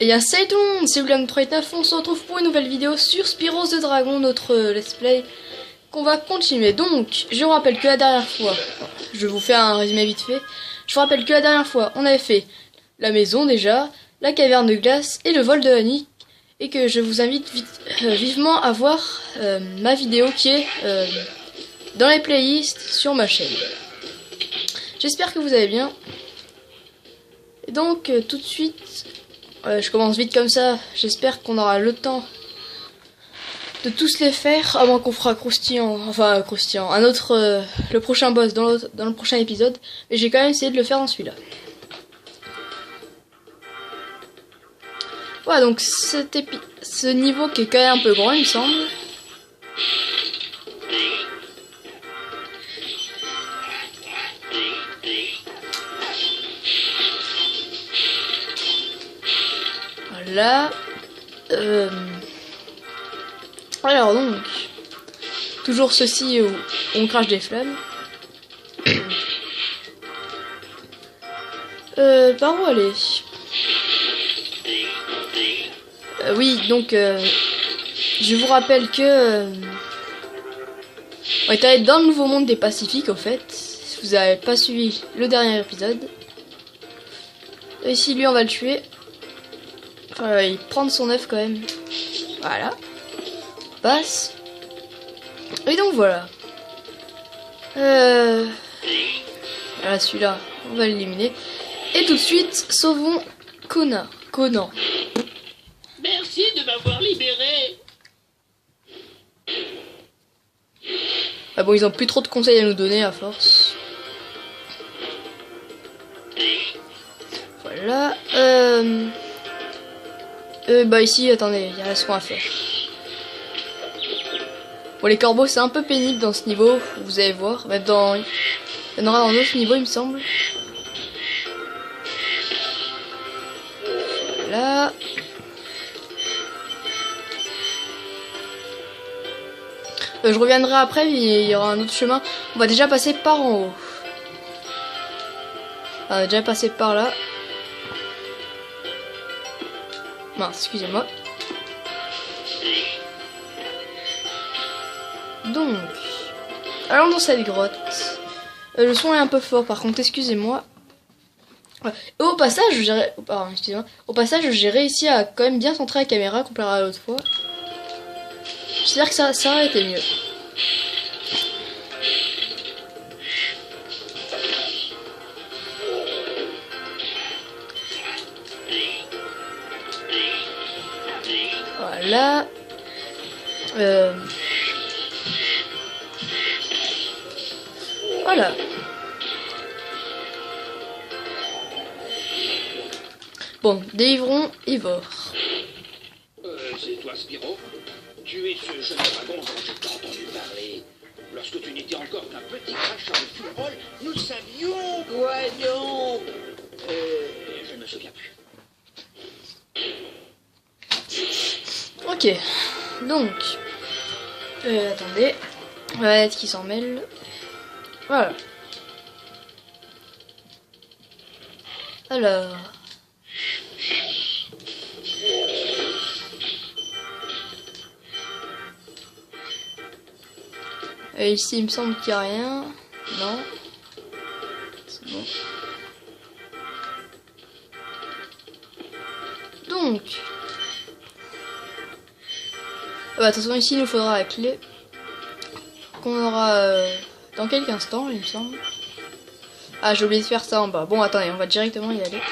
Et salut tout le monde, c'est William389, on se retrouve pour une nouvelle vidéo sur Spyro the Dragon, notre let's play qu'on va continuer. Donc, je vous rappelle que la dernière fois, je vais vous faire un résumé vite fait, je vous rappelle que la dernière fois, on avait fait la maison déjà, la caverne de glace et le vol de Annie, et que je vous invite vivement à voir ma vidéo qui est dans les playlists sur ma chaîne. J'espère que vous allez bien. Et donc, tout de suite... je commence vite comme ça, j'espère qu'on aura le temps de tous les faire, à moins qu'on fera croustillant, un autre, le prochain boss dans le prochain épisode, mais j'ai quand même essayé de le faire dans celui-là. Voilà, donc ce niveau qui est quand même un peu grand, il me semble. Voilà. Alors donc, toujours ceci où on crache des flammes. Par où aller? Oui, donc je vous rappelle que on est allé dans le nouveau monde des Pacifiques, au fait. Si vous n'avez pas suivi le dernier épisode. Et ici, lui, on va le tuer. Enfin, il prend son œuf quand même. Voilà. Passe. Et donc voilà. Voilà, celui-là, on va l'éliminer. Et tout de suite, sauvons Conan. Merci de m'avoir libéré. Ah bon, ils ont plus trop de conseils à nous donner à force. Voilà. Bah ici, attendez, il y a ce qu'on va faire. Bon, les corbeaux, c'est un peu pénible dans ce niveau, vous allez voir. Mais il y en aura dans d'autres niveaux, il me semble. Voilà. Je reviendrai après, il y aura un autre chemin. On va déjà passer par en haut. On va déjà passer par là. Mince, excusez-moi. Donc, allons dans cette grotte. Le son est un peu fort, par contre, excusez-moi. Et au passage, j'ai réussi à quand même bien centrer la caméra comparé à l'autre fois. J'espère que ça a été mieux. Voilà. Voilà. Bon, délivrons Ivor. C'est toi, Spyro? Tu es ce jeune dragon dont je t'ai entendu parler. Lorsque tu n'étais encore qu'un petit cracheur de football, nous savions, voyons. Je ne me souviens plus. Ok, donc, attendez, on va être qui s'en mêle. Voilà. Alors. Ici, il me semble qu'il n'y a rien. Non. C'est bon. Donc. De toute façon, ici, il nous faudra la clé. Qu'on aura dans quelques instants, il me semble. Ah, j'ai oublié de faire ça en bas. Bon, attendez, on va directement y aller.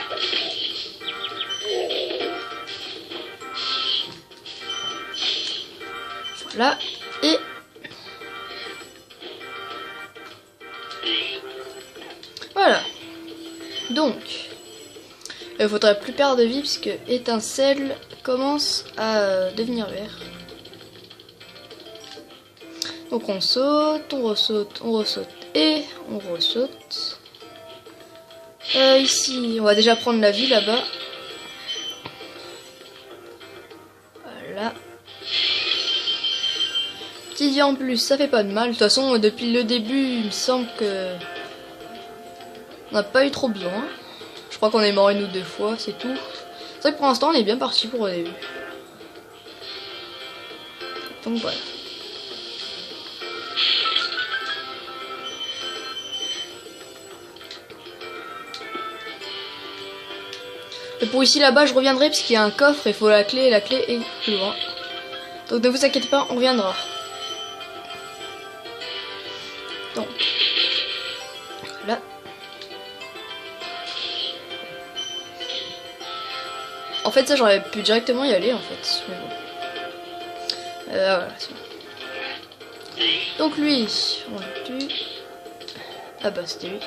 Voilà. Et... voilà. Donc, il faudrait plus perdre de vie puisque étincelle commence à devenir vert. Donc on saute, on ressaute et on ressaute. Ici, on va déjà prendre la vie là-bas. Voilà. Petit vie en plus, ça fait pas de mal. De toute façon, depuis le début, il me semble que on n'a pas eu trop besoin. Je crois qu'on est mort une ou deux fois, c'est tout. C'est vrai que pour l'instant on est bien parti pour le début. Donc voilà. Et pour ici là-bas je reviendrai parce qu'il y a un coffre, il faut la clé est plus loin. Donc ne vous inquiétez pas, on reviendra. Donc là. En fait ça j'aurais pu directement y aller en fait. Mais bon. Voilà, c'est bon. Donc lui, on le tue. Ah bah c'était lui.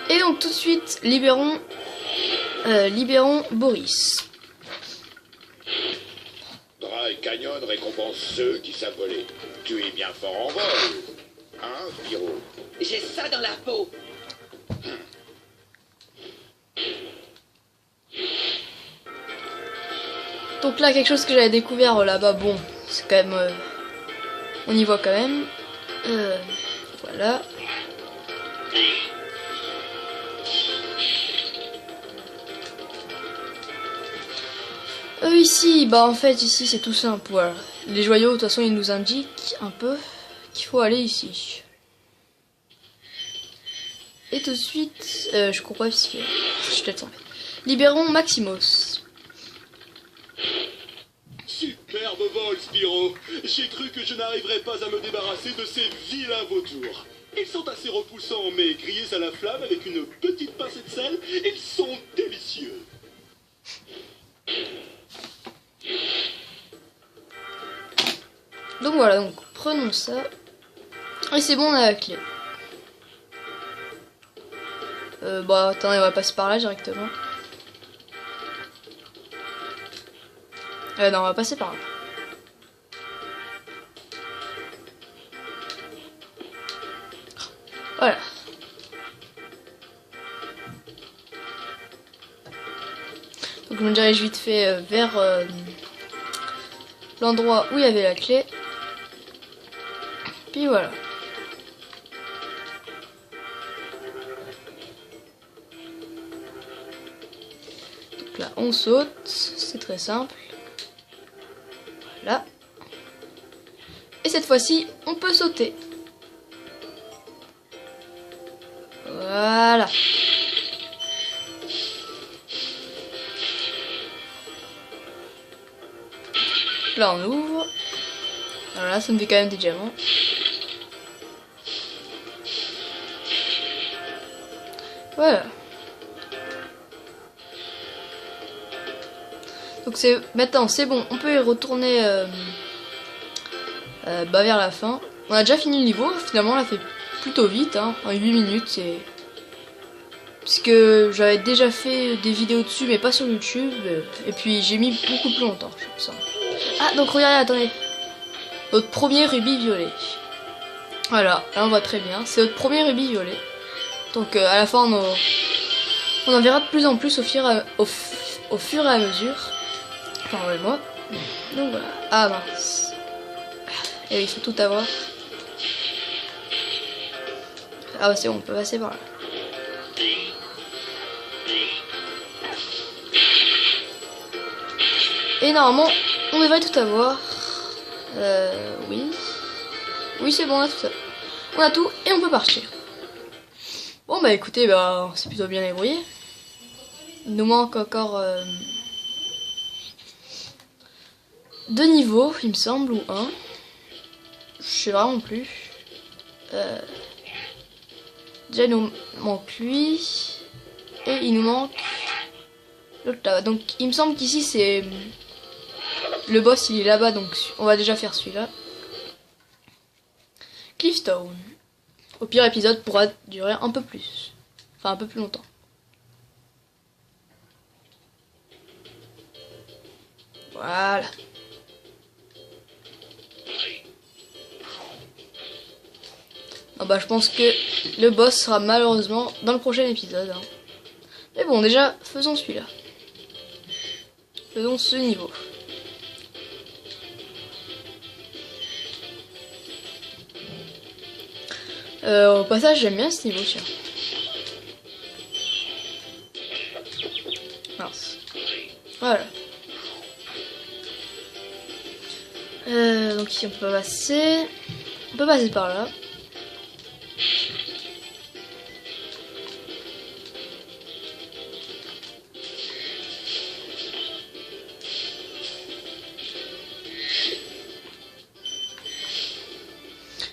Et donc tout de suite, libérons Boris. Dry Canyon récompense ceux qui savent voler. Tu es bien fort en vol. Hein, Spyro? J'ai ça dans la peau. Donc là, quelque chose que j'avais découvert là-bas, bon, c'est quand même... on y voit quand même. Voilà. Ici, bah en fait, ici c'est tout simple, voilà. Les joyaux, de toute façon, ils nous indiquent un peu qu'il faut aller ici. Et tout de suite, je cours pas parce que je te sens. Libérons Maximos. Superbe vol, Spyro. J'ai cru que je n'arriverais pas à me débarrasser de ces vilains vautours. Ils sont assez repoussants, mais grillés à la flamme avec une petite pincée de sel, ils sont délicieux. Donc voilà, donc prenons ça. Et c'est bon, on a la clé. Bah attendez, on va passer par là directement. Non, on va passer par là. Voilà. Donc je me dirige vite fait vers l'endroit où il y avait la clé. Puis voilà. Donc là on saute, c'est très simple. Voilà. Et cette fois-ci, on peut sauter. Voilà. Là on ouvre. Alors là ça me fait quand même des diamants. Voilà. Donc c'est maintenant c'est bon, on peut y retourner bah vers la fin. On a déjà fini le niveau, finalement on l'a fait plutôt vite, hein, en 8 minutes, c'est... Puisque j'avais déjà fait des vidéos dessus mais pas sur YouTube, et puis j'ai mis beaucoup plus longtemps, je pense. Ah donc regardez, attendez. Notre premier rubis violet. Voilà, là on voit très bien, c'est notre premier rubis violet. Donc à la fin on en verra de plus en plus au fur et à mesure. Enfin ouais moi. Donc voilà. Ah mince. Et il faut tout avoir. Ah bah c'est bon, on peut passer par là. Et normalement on devrait tout avoir. Oui. Oui c'est bon, on a tout ça. On a tout et on peut partir. Bon bah écoutez, bah c'est plutôt bien débrouillé. Il nous manque encore 2 niveaux, il me semble, ou 1. Je sais vraiment plus. Déjà il nous manque lui. Et il nous manque l'autre là. Donc il me semble qu'ici c'est... Le boss il est là-bas, donc on va déjà faire celui-là. Cliffstone. Au pire, l'épisode pourra durer un peu plus. Enfin, un peu plus longtemps. Voilà. Ah bah, je pense que le boss sera malheureusement dans le prochain épisode. Hein. Mais bon, déjà, faisons celui-là. Faisons ce niveau. Au passage, j'aime bien ce niveau, tiens. Mince. Voilà. Donc ici on peut passer. On peut passer par là.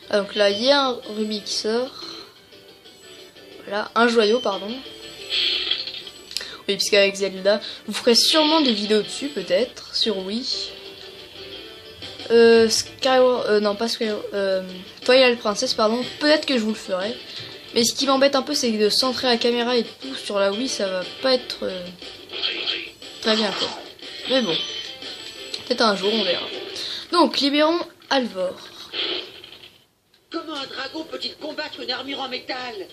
Ah, donc là il y a un rubis qui sort. Voilà, un joyau pardon. Oui, puisqu'avec Zelda, vous ferez sûrement des vidéos dessus peut-être, sur Wii. Skyward, non pas Skyward, Twilight Princess pardon, peut-être que je vous le ferai. Mais ce qui m'embête un peu c'est que de centrer la caméra et tout sur la Wii ça va pas être très bien quoi. Mais bon, peut-être un jour on verra. Donc libérons Alvor. Comment un dragon peut-il combattre une armure en métal?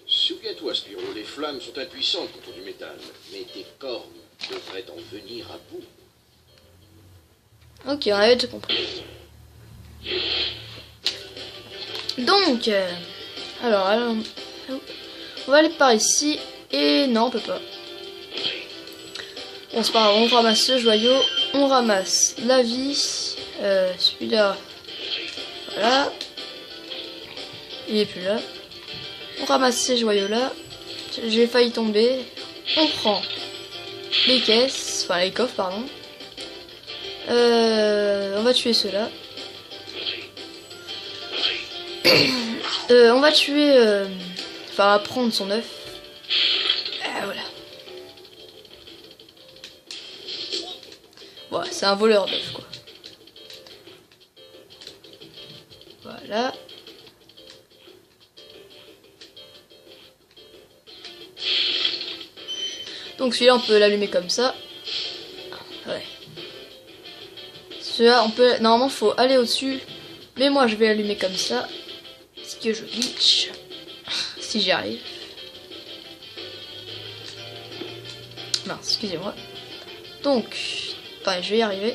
Souviens-toi, Spyro, les flammes sont impuissantes contre du métal, mais tes cornes devraient en venir à bout. Ok, on avait déjà compris. Donc, alors, on va aller par ici. Et non, on peut pas. Bon, c'est pas grave, on ramasse ce joyau. On ramasse la vie. Celui-là. Voilà. Il est plus là. On ramasse ces joyaux là. J'ai failli tomber. On prend les caisses. Enfin, les coffres, pardon. On va tuer ceux-là. On va tuer... Enfin, on va prendre son œuf. Voilà. Bon, c'est un voleur d'œuf, quoi. Voilà. Donc celui-là, on peut l'allumer comme ça. Ouais. Celui-là, on peut... Normalement, faut aller au-dessus. Mais moi, je vais l'allumer comme ça. Est-ce que je glitch? Si j'y arrive. Non, excusez-moi. Donc... Attendez, je vais y arriver.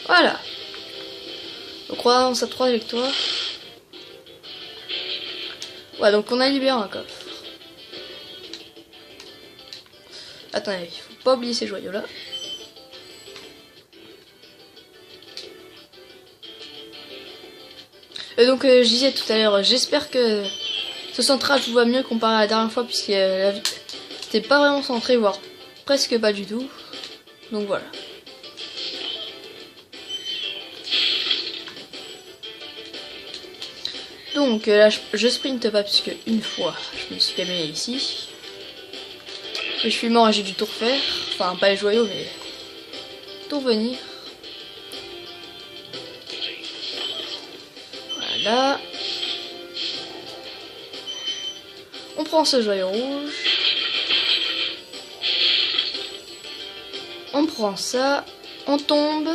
Voilà. Donc, on avance à 3 victoires. Ouais, donc on a libéré un coffre. Attendez, il faut pas oublier ces joyaux là. Et donc je disais tout à l'heure, j'espère que ce centrage vous va mieux comparé à la dernière fois puisque c'était pas vraiment centré, voire presque pas du tout. Donc voilà. Donc là je sprinte pas puisque une fois je me suis calmé ici. Et je suis mort et j'ai dû tout refaire. Enfin, pas les joyaux, mais tout venir. Voilà. On prend ce joyau rouge. On prend ça. On tombe.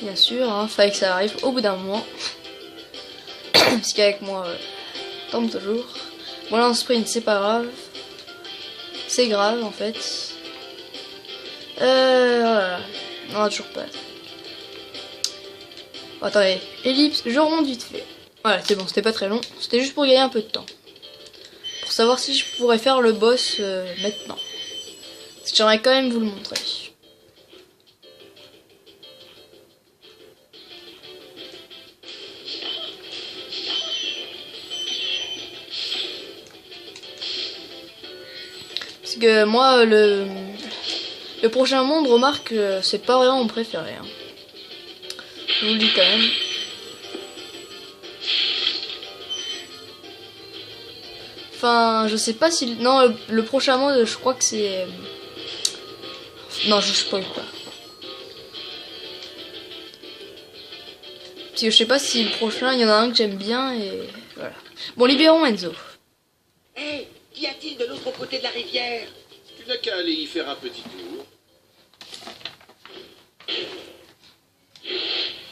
Bien sûr, hein, fallait que ça arrive au bout d'un moment. Parce qu'avec moi, tombe toujours. Bon, là, en sprint, c'est pas grave. C'est grave en fait. Voilà. Non, toujours pas. Oh, attendez, ellipse, je remonte vite fait. Voilà, c'est bon, c'était pas très long. C'était juste pour gagner un peu de temps. Pour savoir si je pourrais faire le boss maintenant. Parce que j'aimerais quand même vous le montrer. Parce que moi, le prochain monde, remarque, c'est pas vraiment mon préféré. Hein. Je vous le dis quand même. Enfin, je sais pas si... Non, le prochain monde, je crois que c'est... Non, je spoil pas. Parce que je sais pas si le prochain, il y en a un que j'aime bien et... Voilà. Bon, libérons Enzo. Hé, qu'y a-t-il de l'autre côté de la rivière? Tu n'as qu'à aller y faire un petit tour.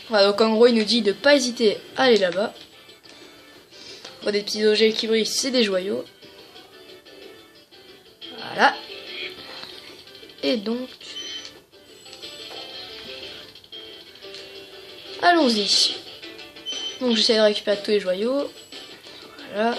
Voilà, donc en gros, il nous dit de pas hésiter à aller là-bas. Bon, des petits objets qui brillent, c'est des joyaux. Voilà. Et donc... Allons-y. Donc j'essaie de récupérer tous les joyaux. Voilà.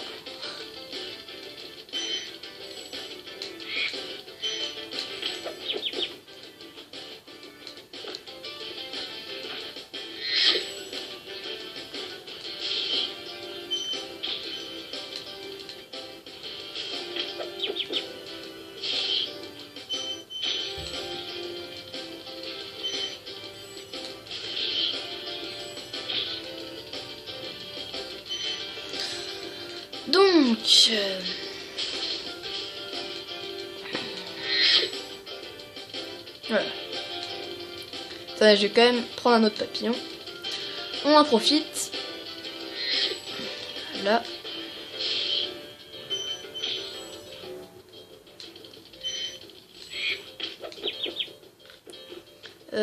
Donc... Voilà. Ça, je vais quand même prendre un autre papillon. On en profite. Là.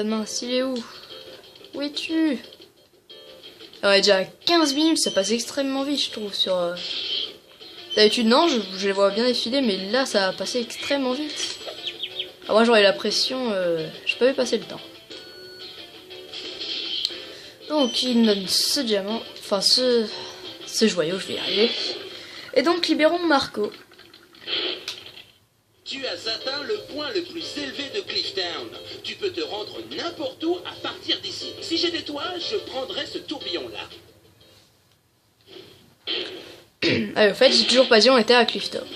Mince, il est où? Où es-tu? Ah ouais, déjà 15 minutes, ça passe extrêmement vite, je trouve, sur... D'habitude, non, je les vois bien défiler, mais là, ça a passé extrêmement vite. Ah, moi, j'aurais la pression, je peux pas passer le temps. Donc, il me donne ce diamant, enfin, ce joyau, je vais y arriver. Et donc, libérons Marco. Tu as atteint le point le plus élevé de Clifftown. Tu peux te rendre n'importe où à partir d'ici. Si j'étais toi, je prendrais ce tourbillon-là. Ah, au fait, j'ai toujours pas dit on était à Clifftown.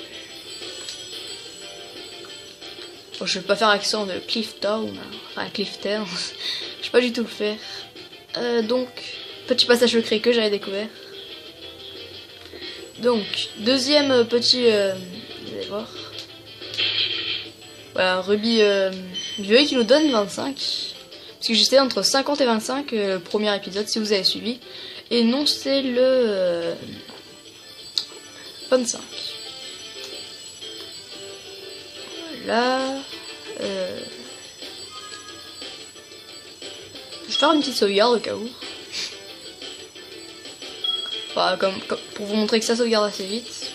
Bon, je vais pas faire accent de Clifftown, enfin Clifftown. Je vais pas du tout le faire. Donc, petit passage secret que j'avais découvert. Donc, deuxième petit... vous allez voir. Voilà, Ruby Violet qui nous donne 25. Parce que j'étais entre 50 et 25, le premier épisode, si vous avez suivi. Et non, c'est le 25. Voilà. Je vais faire une petite sauvegarde au cas où. Enfin, comme pour vous montrer que ça sauvegarde assez vite.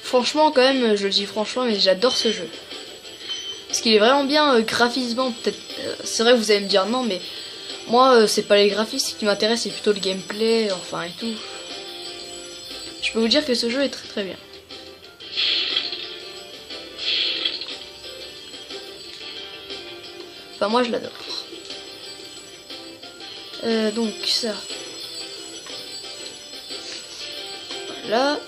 Franchement, quand même, je le dis franchement, mais j'adore ce jeu. Parce qu'il est vraiment bien graphismement, peut-être... c'est vrai que vous allez me dire non, mais... Moi, c'est pas les graphismes qui m'intéressent, c'est plutôt le gameplay, enfin et tout. Je peux vous dire que ce jeu est très très bien. Enfin, moi, je l'adore. Donc, ça... Voilà...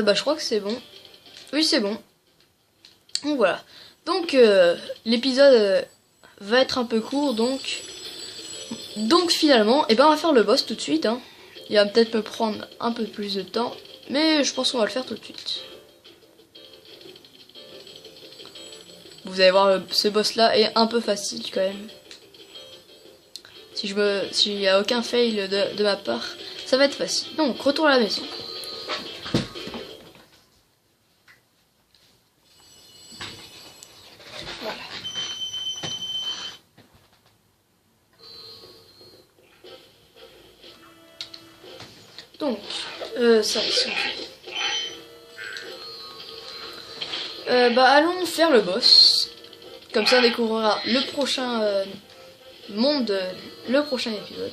bah je crois que c'est bon. Oui, c'est bon. Donc voilà. Donc l'épisode va être un peu court, donc finalement, et ben on va faire le boss tout de suite. Hein. Il va peut-être me prendre un peu plus de temps, mais je pense qu'on va le faire tout de suite. Vous allez voir, ce boss là est un peu facile quand même. S'il n'y a aucun fail de ma part, ça va être facile. Donc retour à la maison. Donc, ça ici. Bah allons faire le boss. Comme ça on découvrira le prochain monde, le prochain épisode.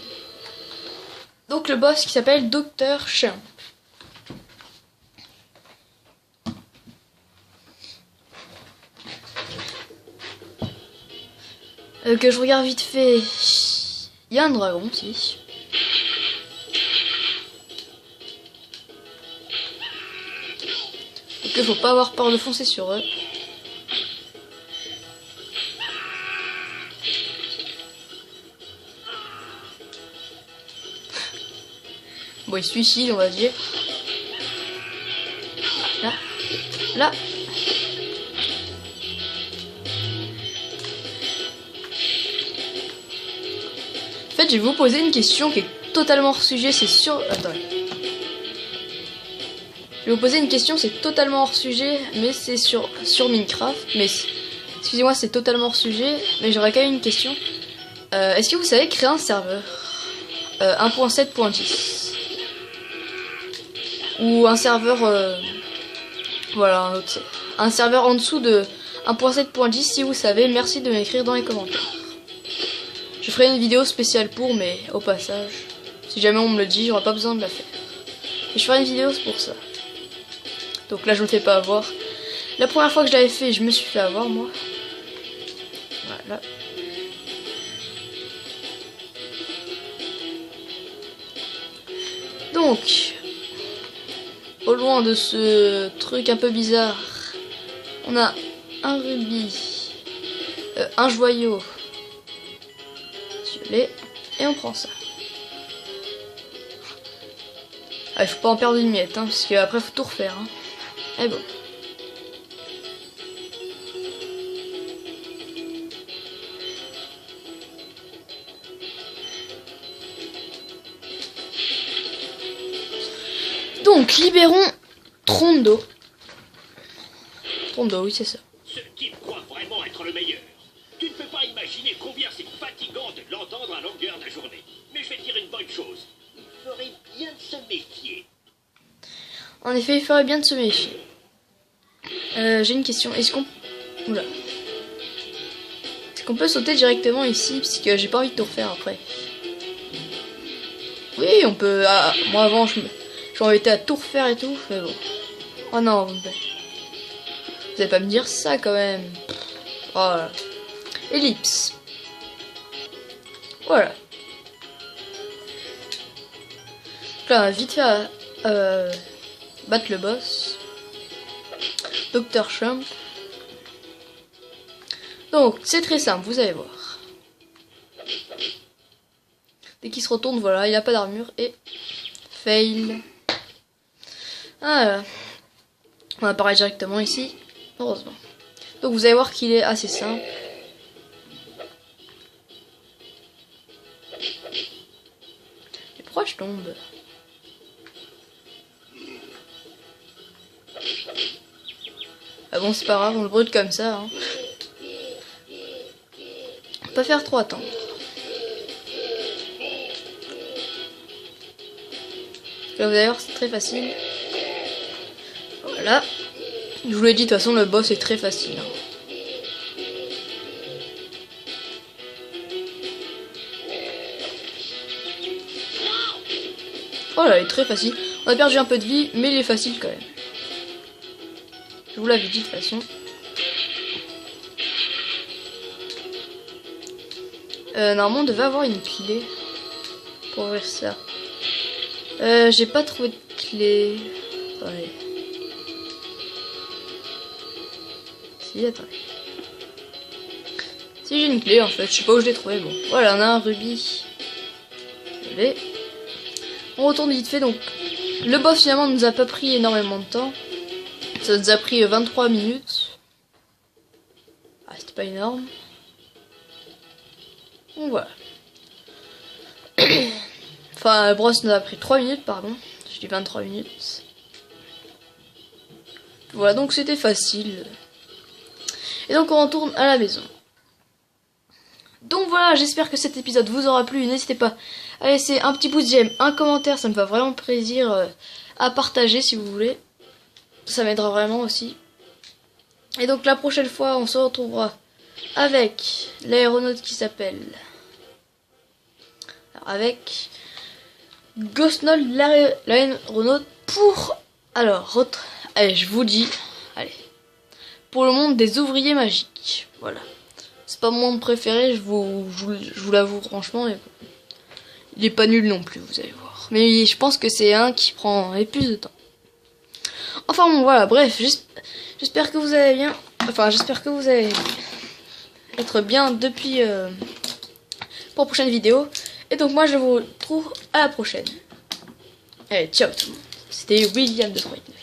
Donc le boss qui s'appelle Dr. Champ. Que je regarde vite fait. Il y a un dragon aussi. Donc faut pas avoir peur de foncer sur eux. Bon, il suicide, on va dire. Là. Là. En fait, je vais vous poser une question qui est totalement hors sujet, c'est sûr... Attends. Je vais vous poser une question, c'est totalement hors sujet, mais c'est sur Minecraft. Mais excusez-moi, c'est totalement hors sujet, mais j'aurais quand même une question. Est-ce que vous savez créer un serveur 1.7.10 ou un serveur voilà, un serveur en dessous de 1.7.10? Si vous savez, merci de m'écrire dans les commentaires. Je ferai une vidéo spéciale pour, mais au passage, si jamais on me le dit, j'aurai pas besoin de la faire. Et je ferai une vidéo pour ça. Donc là, je me fais pas avoir. La première fois que je l'avais fait, je me suis fait avoir, moi. Voilà. Donc, au loin de ce truc un peu bizarre, on a un rubis, un joyau violet, et on prend ça. Ah, il faut pas en perdre une miette, hein, parce qu'après faut tout refaire. Hein. Et bon. Donc, libérons Trondo. Trondo, oui, c'est ça. Ce type croit vraiment être le meilleur. Tu ne peux pas imaginer combien c'est fatigant de l'entendre à longueur de journée. Mais je vais te dire une bonne chose. Il ferait bien de se méfier. En effet, il ferait bien de se méfier. J'ai une question. Est-ce qu'on... Oula. Est-ce qu'on peut sauter directement ici? Parce que j'ai pas envie de tout refaire après. Oui, on peut... Ah, moi avant, je m'embêtais à tout refaire et tout. Mais bon. Oh non, vous allez pas me dire ça quand même. Voilà. Ellipse. Voilà. Là, on va vite fait battre le boss. Dr. Shump. Donc, c'est très simple, vous allez voir. Dès qu'il se retourne, voilà, il n'a pas d'armure et... Fail. Voilà. On apparaît directement ici. Heureusement. Donc, vous allez voir qu'il est assez simple. Et pourquoi je tombe? Ah bon, c'est pas grave, on le brûle comme ça. Hein. Pas faire trop attendre. Là, vous allez voir, c'est très facile. Voilà. Je vous l'ai dit, de toute façon, le boss est très facile. Hein. Voilà, il est très facile. On a perdu un peu de vie, mais il est facile quand même. Je vous l'avais dit de toute façon. Normalement, on devait avoir une clé pour ouvrir ça. J'ai pas trouvé de clé. Attendez. Si, attendez. Si, j'ai une clé en fait. Je sais pas où je l'ai trouvé. Bon, voilà, on a un rubis. Allez. On retourne vite fait. Donc, le boss finalement nous a pas pris énormément de temps. Ça nous a pris 23 minutes. Ah, c'était pas énorme. Donc voilà. Enfin, le boss nous a pris 3 minutes, pardon. Je dis 23 minutes. Voilà, donc c'était facile. Et donc on retourne à la maison. Donc voilà, j'espère que cet épisode vous aura plu. N'hésitez pas à laisser un petit pouce j'aime, un commentaire, ça me fait vraiment plaisir à partager si vous voulez. Ça m'aidera vraiment aussi. Et donc la prochaine fois, on se retrouvera avec l'aéronaute qui s'appelle... Avec Ghostnold l'aéronaute pour... Alors, allez, je vous dis... Allez. Pour le monde des ouvriers magiques. Voilà. C'est pas mon monde préféré, je vous l'avoue franchement. Mais il est pas nul non plus, vous allez voir. Mais je pense que c'est un qui prend plus de temps. Enfin bon, voilà, bref. J'espère que vous allez bien. Enfin, j'espère que vous allez être bien depuis... pour la prochaine vidéo. Et donc moi je vous retrouve à la prochaine. Allez, ciao tout le monde. C'était William de 39.